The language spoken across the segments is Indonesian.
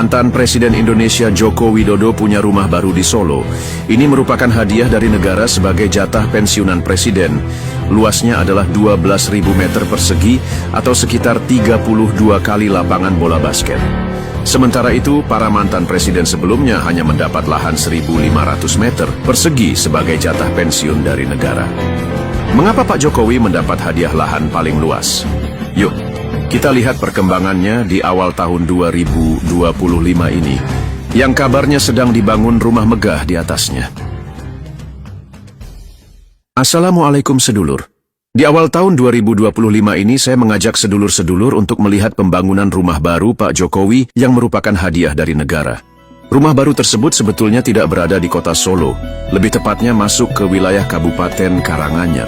Mantan Presiden Indonesia Joko Widodo punya rumah baru di Solo. Ini merupakan hadiah dari negara sebagai jatah pensiunan presiden. Luasnya adalah 12.000 meter persegi atau sekitar 32 kali lapangan bola basket. Sementara itu, para mantan presiden sebelumnya hanya mendapat lahan 1.500 meter persegi sebagai jatah pensiun dari negara. Mengapa Pak Jokowi mendapat hadiah lahan paling luas? Yuk, kita lihat perkembangannya di awal tahun 2025 ini, yang kabarnya sedang dibangun rumah megah di atasnya. Assalamualaikum sedulur. Di awal tahun 2025 ini saya mengajak sedulur-sedulur untuk melihat pembangunan rumah baru Pak Jokowi yang merupakan hadiah dari negara. Rumah baru tersebut sebetulnya tidak berada di kota Solo, lebih tepatnya masuk ke wilayah Kabupaten Karanganyar.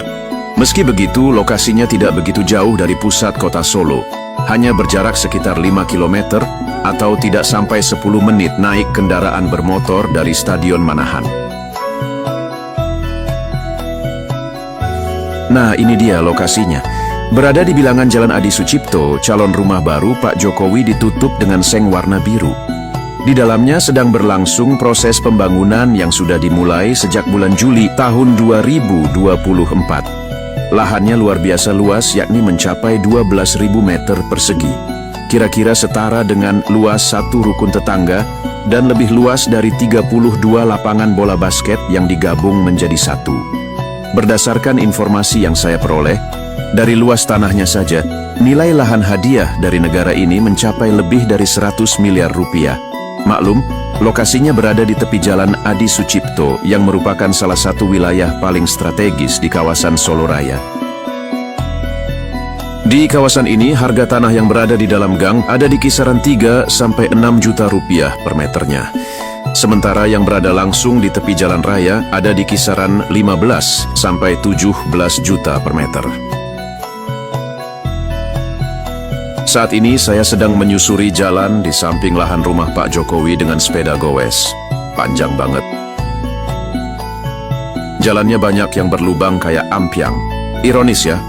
Meski begitu, lokasinya tidak begitu jauh dari pusat kota Solo, hanya berjarak sekitar 5 km atau tidak sampai 10 menit naik kendaraan bermotor dari Stadion Manahan. Nah, ini dia lokasinya. Berada di bilangan Jalan Adi Sucipto, calon rumah baru Pak Jokowi ditutup dengan seng warna biru. Di dalamnya sedang berlangsung proses pembangunan yang sudah dimulai sejak bulan Juli tahun 2024. Lahannya luar biasa luas, yakni mencapai 12.000 meter persegi. Kira-kira setara dengan luas satu rukun tetangga dan lebih luas dari 32 lapangan bola basket yang digabung menjadi satu. Berdasarkan informasi yang saya peroleh, dari luas tanahnya saja, nilai lahan hadiah dari negara ini mencapai lebih dari 100 miliar rupiah. Maklum, lokasinya berada di tepi Jalan Adi Sucipto yang merupakan salah satu wilayah paling strategis di kawasan Solo Raya. Di kawasan ini, harga tanah yang berada di dalam gang ada di kisaran 3 sampai 6 juta rupiah per meternya. Sementara yang berada langsung di tepi jalan raya ada di kisaran 15 sampai 17 juta per meter. Saat ini saya sedang menyusuri jalan di samping lahan rumah Pak Jokowi dengan sepeda gowes. Panjang banget. Jalannya banyak yang berlubang kayak ampiang. Ironis ya.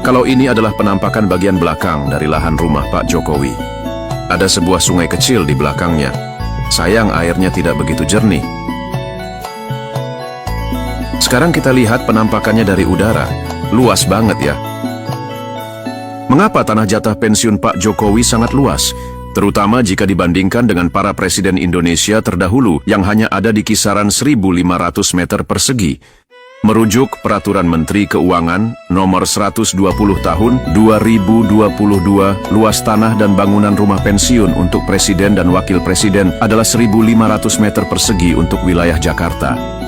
Kalau ini adalah penampakan bagian belakang dari lahan rumah Pak Jokowi. Ada sebuah sungai kecil di belakangnya. Sayang airnya tidak begitu jernih. Sekarang kita lihat penampakannya dari udara. Luas banget ya. Mengapa tanah jatah pensiun Pak Jokowi sangat luas? Terutama jika dibandingkan dengan para presiden Indonesia terdahulu yang hanya ada di kisaran 1.500 meter persegi. Merujuk Peraturan Menteri Keuangan Nomor 120 Tahun 2022, luas tanah dan bangunan rumah pensiun untuk presiden dan wakil presiden adalah 1.500 meter persegi untuk wilayah Jakarta.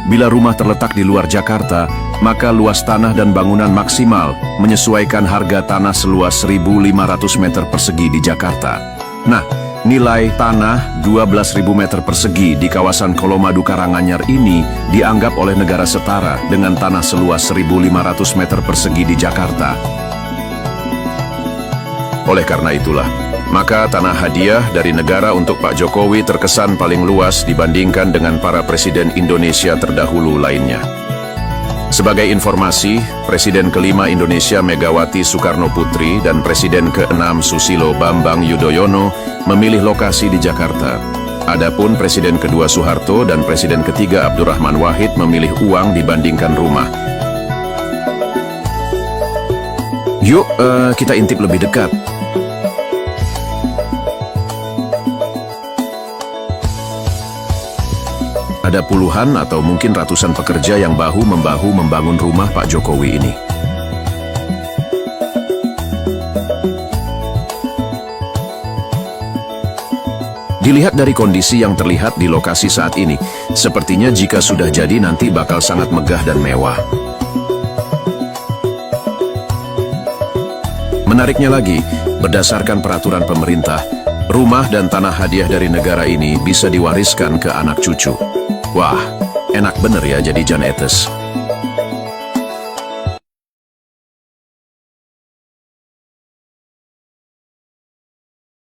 Bila rumah terletak di luar Jakarta, maka luas tanah dan bangunan maksimal menyesuaikan harga tanah seluas 1.500 meter persegi di Jakarta. Nah, nilai tanah 12.000 meter persegi di kawasan Kolomadu Karanganyar ini dianggap oleh negara setara dengan tanah seluas 1.500 meter persegi di Jakarta. Oleh karena itulah, maka tanah hadiah dari negara untuk Pak Jokowi terkesan paling luas dibandingkan dengan para presiden Indonesia terdahulu lainnya. Sebagai informasi, Presiden kelima Indonesia Megawati Soekarno Putri dan Presiden ke-6 Susilo Bambang Yudhoyono memilih lokasi di Jakarta. Adapun Presiden kedua Soeharto dan Presiden ketiga Abdurrahman Wahid memilih uang dibandingkan rumah. Yuk, kita intip lebih dekat. Ada puluhan atau mungkin ratusan pekerja yang bahu-membahu membangun rumah Pak Jokowi ini. Dilihat dari kondisi yang terlihat di lokasi saat ini, sepertinya jika sudah jadi nanti bakal sangat megah dan mewah. Menariknya lagi, berdasarkan peraturan pemerintah, rumah dan tanah hadiah dari negara ini bisa diwariskan ke anak cucu. Wah, enak bener ya jadi Jan Etes.